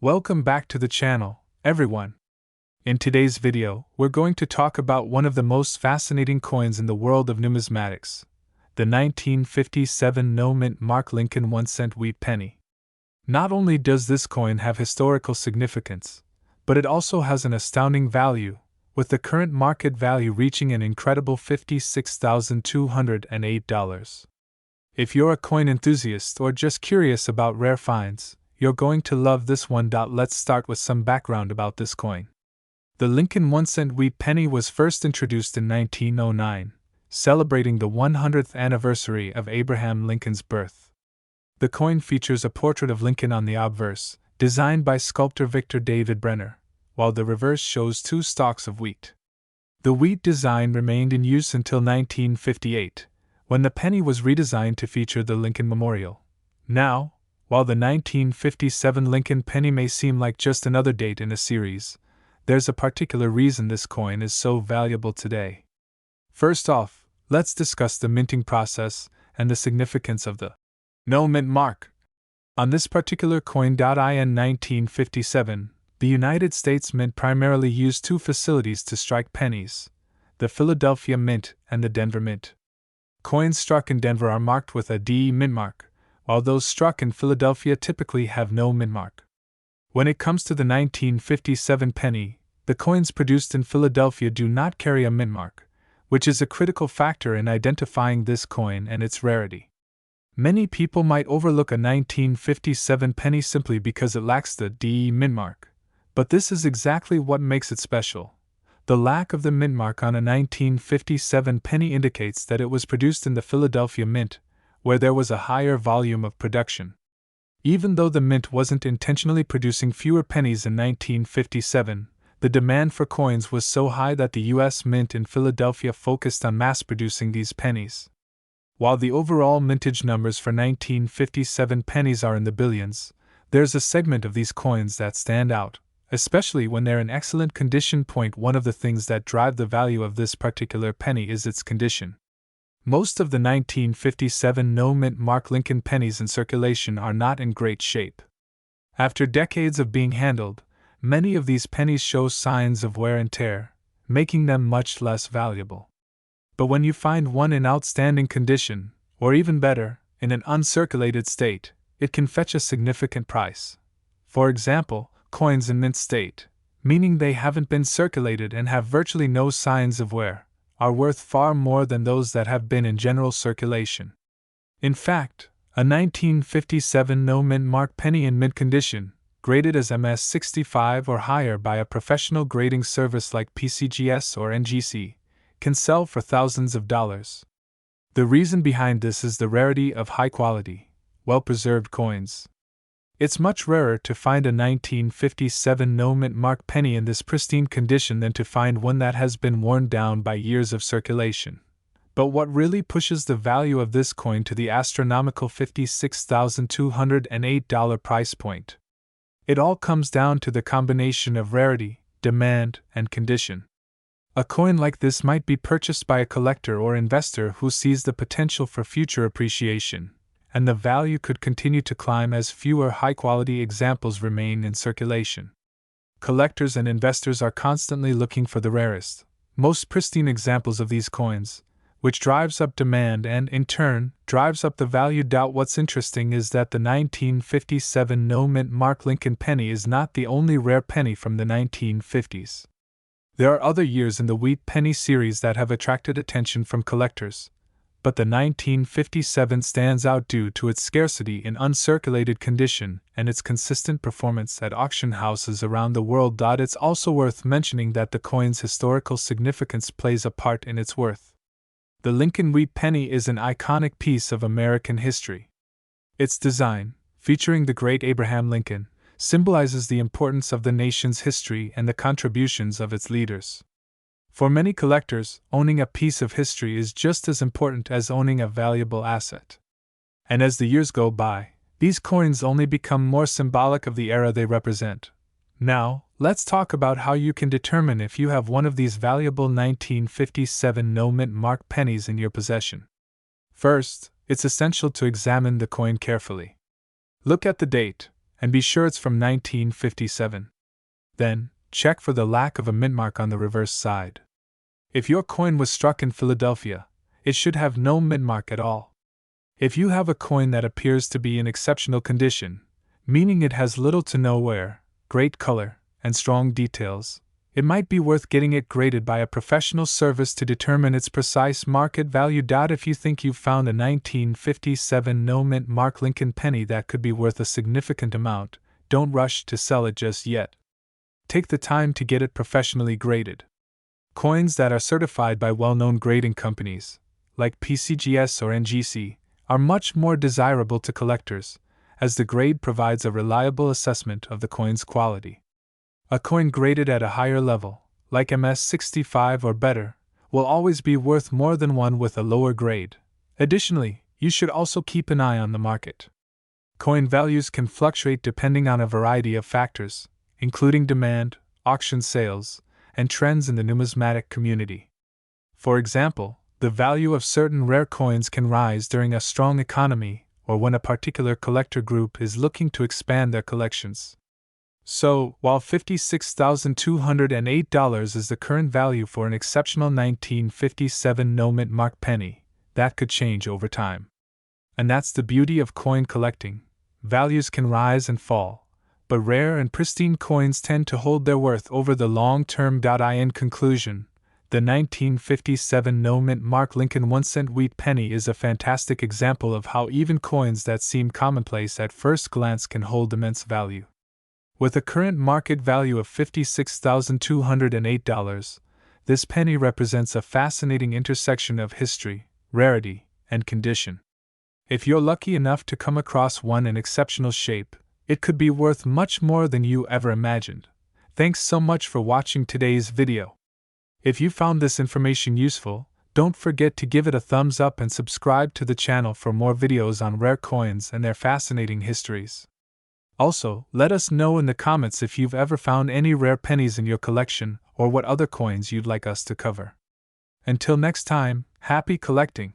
Welcome back to the channel, everyone. In today's video, we're going to talk about one of the most fascinating coins in the world of numismatics, the 1957 no-mint mark Lincoln 1-cent wheat penny. Not only does this coin have historical significance, but it also has an astounding value, with the current market value reaching an incredible $56,208. If you're a coin enthusiast or just curious about rare finds, you're going to love this one. Let's start with some background about this coin. The Lincoln 1-cent wheat penny was first introduced in 1909, celebrating the 100th anniversary of Abraham Lincoln's birth. The coin features a portrait of Lincoln on the obverse, designed by sculptor Victor David Brenner, while the reverse shows two stalks of wheat. The wheat design remained in use until 1958, when the penny was redesigned to feature the Lincoln Memorial. Now, while the 1957 Lincoln penny may seem like just another date in a series, there's a particular reason this coin is so valuable today. First off, let's discuss the minting process and the significance of the no-mint mark. On this particular coin, in 1957, the United States Mint primarily used two facilities to strike pennies: the Philadelphia Mint and the Denver Mint. Coins struck in Denver are marked with a DE mint mark, while those struck in Philadelphia typically have no mint mark. When it comes to the 1957 penny, the coins produced in Philadelphia do not carry a mint mark, which is a critical factor in identifying this coin and its rarity. Many people might overlook a 1957 penny simply because it lacks the DE mint mark, but this is exactly what makes it special. The lack of the mint mark on a 1957 penny indicates that it was produced in the Philadelphia Mint, where there was a higher volume of production. Even though the Mint wasn't intentionally producing fewer pennies in 1957, the demand for coins was so high that the U.S. Mint in Philadelphia focused on mass-producing these pennies. While the overall mintage numbers for 1957 pennies are in the billions, there's a segment of these coins that stand out, especially when they're in excellent condition. One of the things that drive the value of this particular penny is its condition. Most of the 1957 no-mint mark Lincoln pennies in circulation are not in great shape. After decades of being handled, many of these pennies show signs of wear and tear, making them much less valuable. But when you find one in outstanding condition, or even better, in an uncirculated state, it can fetch a significant price. For example, coins in mint state, meaning they haven't been circulated and have virtually no signs of wear, are worth far more than those that have been in general circulation. In fact, a 1957 no-mint mark penny in mint condition, graded as MS65 or higher by a professional grading service like PCGS or NGC, can sell for thousands of dollars. The reason behind this is the rarity of high-quality, well-preserved coins. It's much rarer to find a 1957 no-mint mark penny in this pristine condition than to find one that has been worn down by years of circulation. But what really pushes the value of this coin to the astronomical $56,208 price point? It all comes down to the combination of rarity, demand, and condition. A coin like this might be purchased by a collector or investor who sees the potential for future appreciation, and the value could continue to climb as fewer high-quality examples remain in circulation. Collectors and investors are constantly looking for the rarest, most pristine examples of these coins, which drives up demand and, in turn, drives up the value. What's interesting is that the 1957 no-mint mark Lincoln penny is not the only rare penny from the 1950s. There are other years in the wheat penny series that have attracted attention from collectors, but the 1957 stands out due to its scarcity in uncirculated condition and its consistent performance at auction houses around the world. It's also worth mentioning that the coin's historical significance plays a part in its worth. The Lincoln wheat penny is an iconic piece of American history. Its design, featuring the great Abraham Lincoln, symbolizes the importance of the nation's history and the contributions of its leaders. For many collectors, owning a piece of history is just as important as owning a valuable asset. And as the years go by, these coins only become more symbolic of the era they represent. Now, let's talk about how you can determine if you have one of these valuable 1957 no-mint mark pennies in your possession. First, it's essential to examine the coin carefully. Look at the date, and be sure it's from 1957. Then, check for the lack of a mint mark on the reverse side. If your coin was struck in Philadelphia, it should have no mint mark at all. If you have a coin that appears to be in exceptional condition, meaning it has little to no wear, great color, and strong details, it might be worth getting it graded by a professional service to determine its precise market value. If you think you've found a 1957 no mint mark Lincoln penny that could be worth a significant amount, don't rush to sell it just yet. Take the time to get it professionally graded. Coins that are certified by well-known grading companies, like PCGS or NGC, are much more desirable to collectors, as the grade provides a reliable assessment of the coin's quality. A coin graded at a higher level, like MS65 or better, will always be worth more than one with a lower grade. Additionally, you should also keep an eye on the market. Coin values can fluctuate depending on a variety of factors, including demand, auction sales, and trends in the numismatic community. For example, the value of certain rare coins can rise during a strong economy or when a particular collector group is looking to expand their collections. So, while $56,208 is the current value for an exceptional 1957 no mint mark penny, that could change over time. And that's the beauty of coin collecting. Values can rise and fall, but rare and pristine coins tend to hold their worth over the long term. In conclusion, the 1957 no mint mark Lincoln 1-cent wheat penny is a fantastic example of how even coins that seem commonplace at first glance can hold immense value. With a current market value of $56,208, this penny represents a fascinating intersection of history, rarity, and condition. If you're lucky enough to come across one in exceptional shape, it could be worth much more than you ever imagined. Thanks so much for watching today's video. If you found this information useful, don't forget to give it a thumbs up and subscribe to the channel for more videos on rare coins and their fascinating histories. Also, let us know in the comments if you've ever found any rare pennies in your collection or what other coins you'd like us to cover. Until next time, happy collecting!